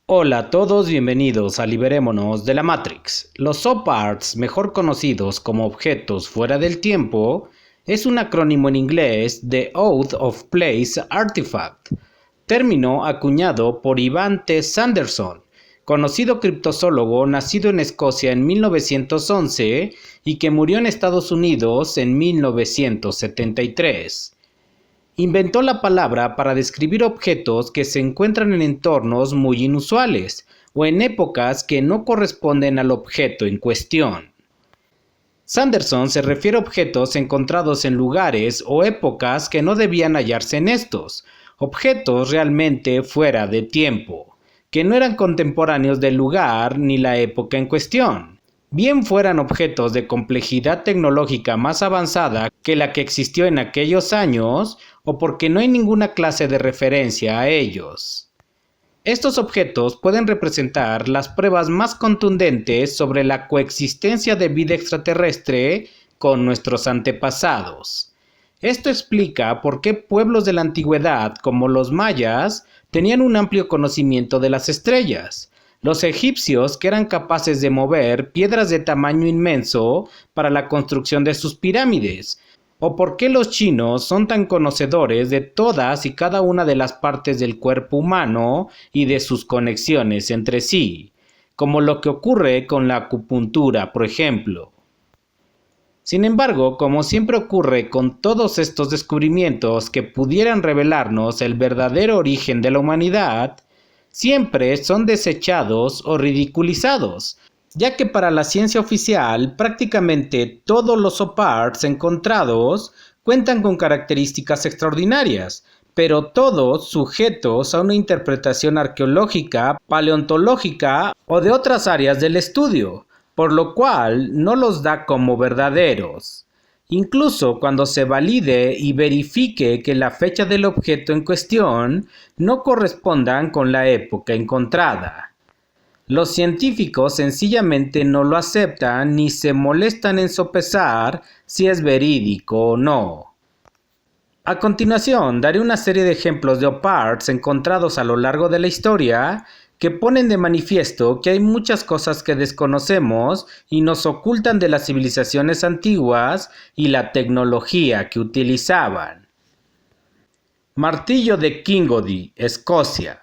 Hola a todos, bienvenidos a Liberémonos de la Matrix. Los OPARTs, mejor conocidos como objetos fuera del tiempo, es un acrónimo en inglés de Out of Place Artifact, término acuñado por Ivan T. Sanderson, conocido criptozoólogo nacido en Escocia en 1911 y que murió en Estados Unidos en 1973. Inventó la palabra para describir objetos que se encuentran en entornos muy inusuales o en épocas que no corresponden al objeto en cuestión. Sanderson se refiere a objetos encontrados en lugares o épocas que no debían hallarse en estos, objetos realmente fuera de tiempo, que no eran contemporáneos del lugar ni la época en cuestión. Bien fueran objetos de complejidad tecnológica más avanzada que la que existió en aquellos años, o porque no hay ninguna clase de referencia a ellos. Estos objetos pueden representar las pruebas más contundentes sobre la coexistencia de vida extraterrestre con nuestros antepasados. Esto explica por qué pueblos de la antigüedad, como los mayas, tenían un amplio conocimiento de las estrellas. Los egipcios, que eran capaces de mover piedras de tamaño inmenso para la construcción de sus pirámides, o por qué los chinos son tan conocedores de todas y cada una de las partes del cuerpo humano y de sus conexiones entre sí, como lo que ocurre con la acupuntura, por ejemplo. Sin embargo, como siempre ocurre con todos estos descubrimientos que pudieran revelarnos el verdadero origen de la humanidad, siempre son desechados o ridiculizados, ya que para la ciencia oficial prácticamente todos los OPARTs encontrados cuentan con características extraordinarias, pero todos sujetos a una interpretación arqueológica, paleontológica o de otras áreas del estudio, por lo cual no los da como verdaderos. Incluso cuando se valide y verifique que la fecha del objeto en cuestión no correspondan con la época encontrada. Los científicos sencillamente no lo aceptan ni se molestan en sopesar si es verídico o no. A continuación, daré una serie de ejemplos de OPARTs encontrados a lo largo de la historia que ponen de manifiesto que hay muchas cosas que desconocemos y nos ocultan de las civilizaciones antiguas y la tecnología que utilizaban. Martillo de Kingodie, Escocia.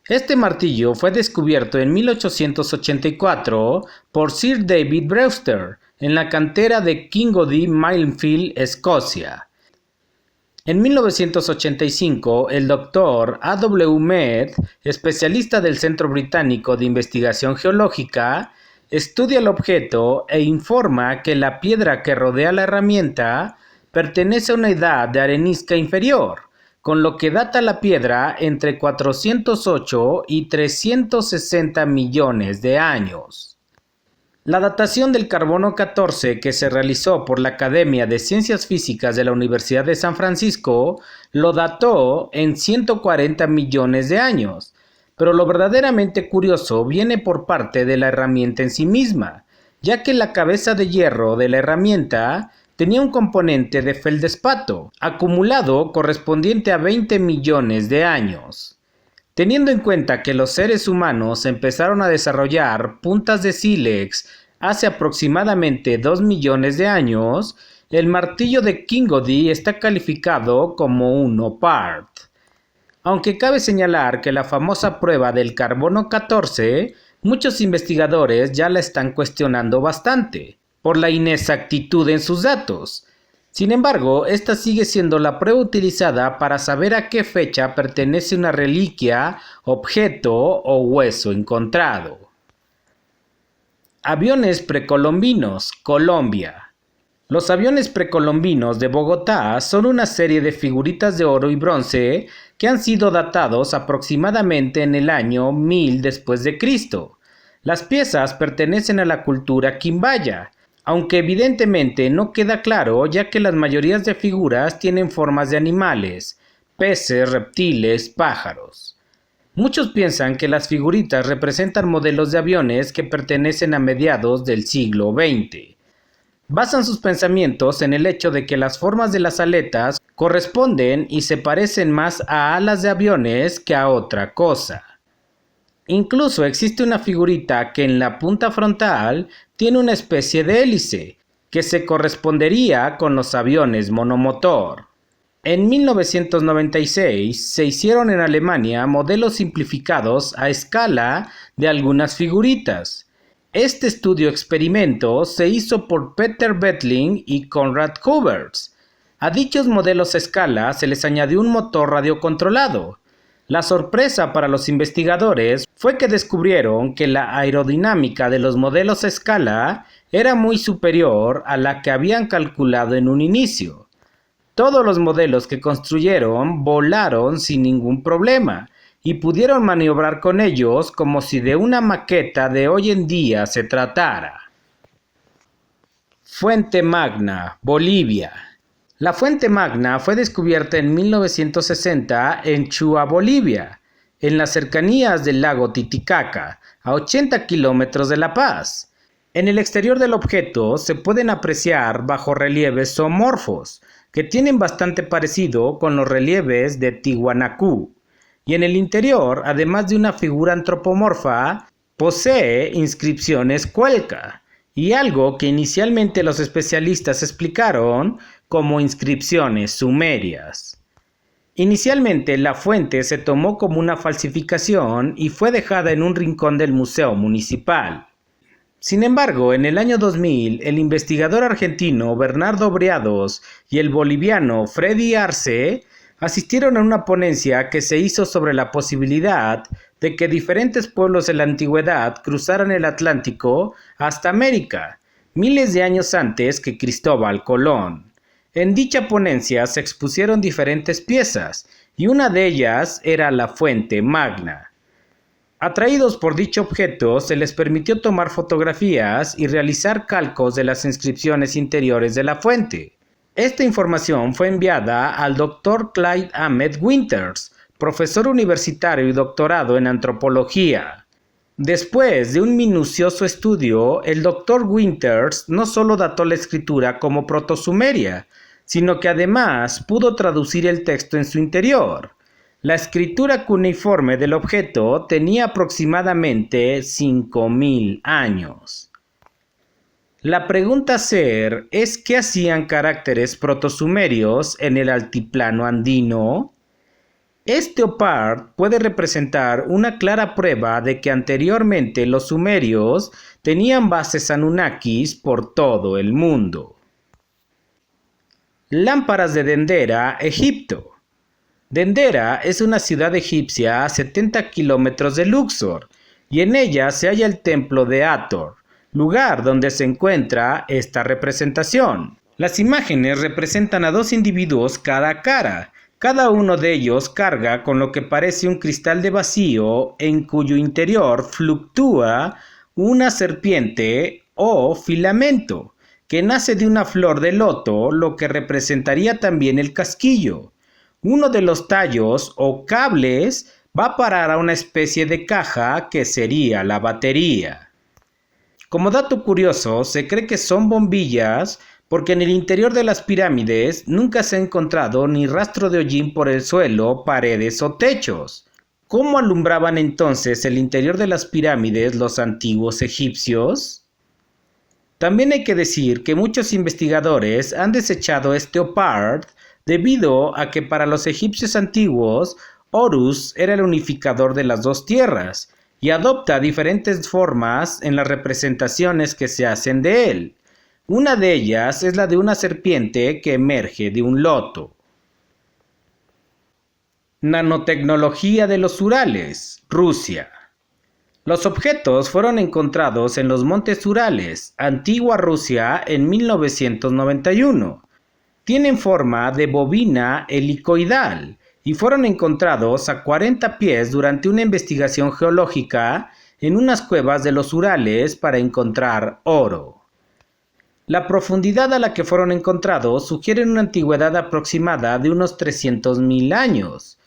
Este martillo fue descubierto en 1884 por Sir David Brewster en la cantera de Kingodie Minefield, Escocia. En 1985, el Dr. A. W. Mead, especialista del Centro Británico de Investigación Geológica, estudia el objeto e informa que la piedra que rodea la herramienta pertenece a una edad de arenisca inferior, con lo que data la piedra entre 408 y 360 millones de años. La datación del carbono 14 que se realizó por la Academia de Ciencias Físicas de la Universidad de San Francisco lo dató en 140 millones de años, pero lo verdaderamente curioso viene por parte de la herramienta en sí misma, ya que la cabeza de hierro de la herramienta tenía un componente de feldespato, acumulado correspondiente a 20 millones de años. Teniendo en cuenta que los seres humanos empezaron a desarrollar puntas de sílex hace aproximadamente 2 millones de años, el martillo de Kingodie está calificado como un OPART. Aunque cabe señalar que la famosa prueba del carbono 14, muchos investigadores ya la están cuestionando bastante, por la inexactitud en sus datos. Sin embargo, esta sigue siendo la prueba utilizada para saber a qué fecha pertenece una reliquia, objeto o hueso encontrado. Aviones precolombinos, Colombia. Los aviones precolombinos de Bogotá son una serie de figuritas de oro y bronce que han sido datados aproximadamente en el año 1000 después de Cristo. Las piezas pertenecen a la cultura quimbaya, aunque evidentemente no queda claro ya que las mayorías de figuras tienen formas de animales, peces, reptiles, pájaros. Muchos piensan que las figuritas representan modelos de aviones que pertenecen a mediados del siglo XX. Basan sus pensamientos en el hecho de que las formas de las aletas corresponden y se parecen más a alas de aviones que a otra cosa. Incluso existe una figurita que en la punta frontal tiene una especie de hélice, que se correspondería con los aviones monomotor. En 1996 se hicieron en Alemania modelos simplificados a escala de algunas figuritas. Este estudio experimento se hizo por Peter Bettling y Konrad Kuberts. A dichos modelos a escala se les añadió un motor radiocontrolado. La sorpresa para los investigadores fue que descubrieron que la aerodinámica de los modelos a escala era muy superior a la que habían calculado en un inicio. Todos los modelos que construyeron volaron sin ningún problema y pudieron maniobrar con ellos como si de una maqueta de hoy en día se tratara. Fuente Magna, Bolivia. La Fuente Magna fue descubierta en 1960 en Chua, Bolivia, en las cercanías del lago Titicaca, a 80 kilómetros de La Paz. En el exterior del objeto se pueden apreciar bajorrelieves zoomorfos, que tienen bastante parecido con los relieves de Tiwanaku, y en el interior, además de una figura antropomorfa, posee inscripciones cuelca, y algo que inicialmente los especialistas explicaron como inscripciones sumerias. Inicialmente la fuente se tomó como una falsificación y fue dejada en un rincón del Museo Municipal. Sin embargo, en el año 2000, el investigador argentino Bernardo Briados y el boliviano Freddy Arce asistieron a una ponencia que se hizo sobre la posibilidad de que diferentes pueblos de la antigüedad cruzaran el Atlántico hasta América, miles de años antes que Cristóbal Colón. En dicha ponencia se expusieron diferentes piezas, y una de ellas era la Fuente Magna. Atraídos por dicho objeto, se les permitió tomar fotografías y realizar calcos de las inscripciones interiores de la fuente. Esta información fue enviada al Dr. Clyde Ahmed Winters, profesor universitario y doctorado en antropología. Después de un minucioso estudio, el Dr. Winters no solo dató la escritura como protosumeria, sino que además pudo traducir el texto en su interior. La escritura cuneiforme del objeto tenía aproximadamente 5.000 años. La pregunta a hacer es ¿qué hacían caracteres protosumerios en el altiplano andino? Este OPART puede representar una clara prueba de que anteriormente los sumerios tenían bases anunnakis por todo el mundo. Lámparas de Dendera, Egipto. Dendera es una ciudad egipcia a 70 kilómetros de Luxor, y en ella se halla el templo de Hathor, lugar donde se encuentra esta representación. Las imágenes representan a dos individuos cara a cara. Cada uno de ellos carga con lo que parece un cristal de vacío en cuyo interior fluctúa una serpiente o filamento, que nace de una flor de loto, lo que representaría también el casquillo. Uno de los tallos o cables va a parar a una especie de caja que sería la batería. Como dato curioso, se cree que son bombillas porque en el interior de las pirámides nunca se ha encontrado ni rastro de hollín por el suelo, paredes o techos. ¿Cómo alumbraban entonces el interior de las pirámides los antiguos egipcios? También hay que decir que muchos investigadores han desechado este OPART debido a que para los egipcios antiguos, Horus era el unificador de las dos tierras y adopta diferentes formas en las representaciones que se hacen de él. Una de ellas es la de una serpiente que emerge de un loto. Nanotecnología de los Urales, Rusia. Los objetos fueron encontrados en los montes Urales, antigua Rusia, en 1991. Tienen forma de bobina helicoidal y fueron encontrados a 40 pies durante una investigación geológica en unas cuevas de los Urales para encontrar oro. La profundidad a la que fueron encontrados sugiere una antigüedad aproximada de unos 300.000 años.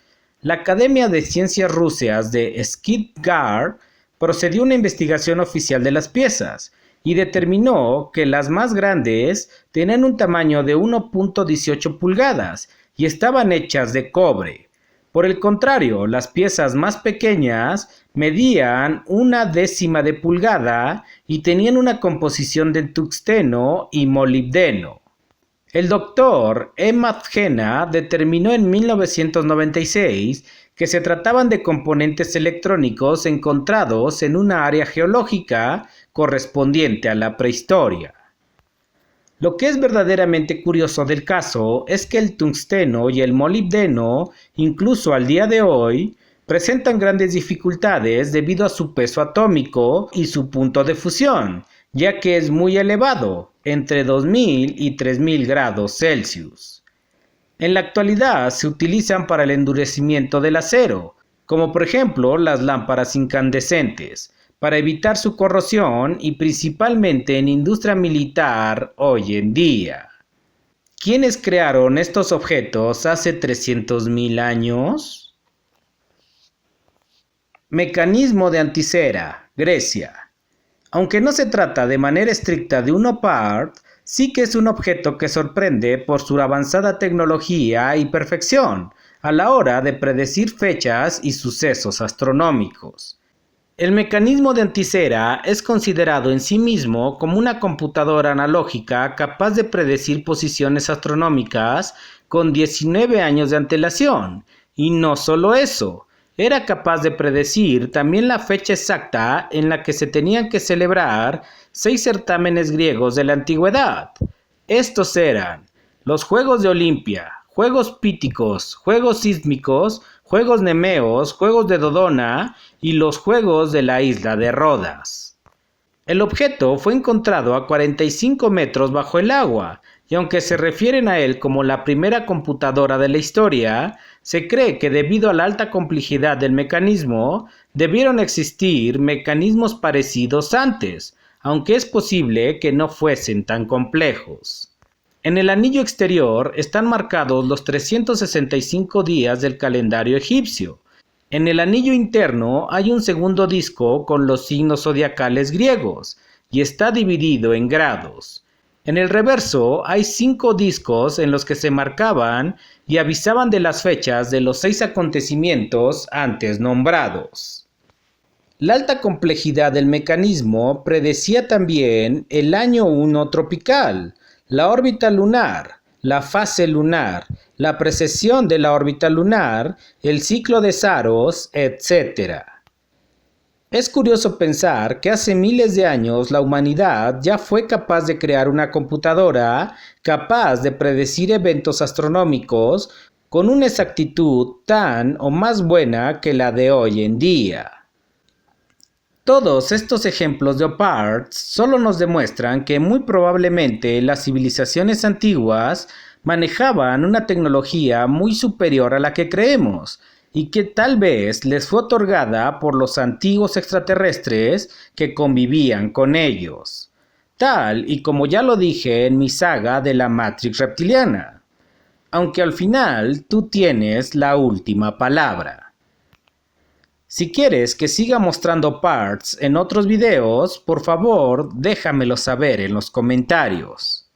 La Academia de Ciencias Rusas de Skidgard procedió a una investigación oficial de las piezas y determinó que las más grandes tenían un tamaño de 1.18 pulgadas y estaban hechas de cobre. Por el contrario, las piezas más pequeñas medían 1/10 de pulgada y tenían una composición de tungsteno y molibdeno. El doctor Emmett Jenna determinó en 1996 que se trataban de componentes electrónicos encontrados en una área geológica correspondiente a la prehistoria. Lo que es verdaderamente curioso del caso es que el tungsteno y el molibdeno, incluso al día de hoy, presentan grandes dificultades debido a su peso atómico y su punto de fusión, ya que es muy elevado, entre 2000 y 3000 grados Celsius. En la actualidad se utilizan para el endurecimiento del acero, como por ejemplo las lámparas incandescentes, para evitar su corrosión y principalmente en industria militar hoy en día. ¿Quiénes crearon estos objetos hace 300.000 años? Mecanismo de anticera, Grecia. Aunque no se trata de manera estricta de un OPART, sí que es un objeto que sorprende por su avanzada tecnología y perfección a la hora de predecir fechas y sucesos astronómicos. El mecanismo de anticera es considerado en sí mismo como una computadora analógica capaz de predecir posiciones astronómicas con 19 años de antelación. Y no solo eso, era capaz de predecir también la fecha exacta en la que se tenían que celebrar 6 certámenes griegos de la antigüedad. Estos eran los Juegos de Olimpia, Juegos Píticos, Juegos Sísmicos, Juegos Nemeos, Juegos de Dodona y los Juegos de la isla de Rodas. El objeto fue encontrado a 45 metros bajo el agua, y aunque se refieren a él como la primera computadora de la historia, se cree que debido a la alta complejidad del mecanismo, debieron existir mecanismos parecidos antes, aunque es posible que no fuesen tan complejos. En el anillo exterior están marcados los 365 días del calendario egipcio. En el anillo interno hay un segundo disco con los signos zodiacales griegos y está dividido en grados. En el reverso hay 5 discos en los que se marcaban y avisaban de las fechas de los 6 acontecimientos antes nombrados. La alta complejidad del mecanismo predecía también el año 1 tropical, la órbita lunar, la fase lunar, la precesión de la órbita lunar, el ciclo de Saros, etc. Es curioso pensar que hace miles de años la humanidad ya fue capaz de crear una computadora capaz de predecir eventos astronómicos con una exactitud tan o más buena que la de hoy en día. Todos estos ejemplos de OPARTs solo nos demuestran que muy probablemente las civilizaciones antiguas manejaban una tecnología muy superior a la que creemos y que tal vez les fue otorgada por los antiguos extraterrestres que convivían con ellos, tal y como ya lo dije en mi saga de la Matrix reptiliana, aunque al final tú tienes la última palabra. Si quieres que siga mostrando parts en otros videos, por favor déjamelo saber en los comentarios.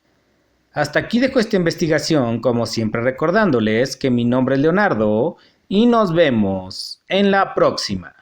Hasta aquí dejo esta investigación, como siempre recordándoles que mi nombre es Leonardo y nos vemos en la próxima.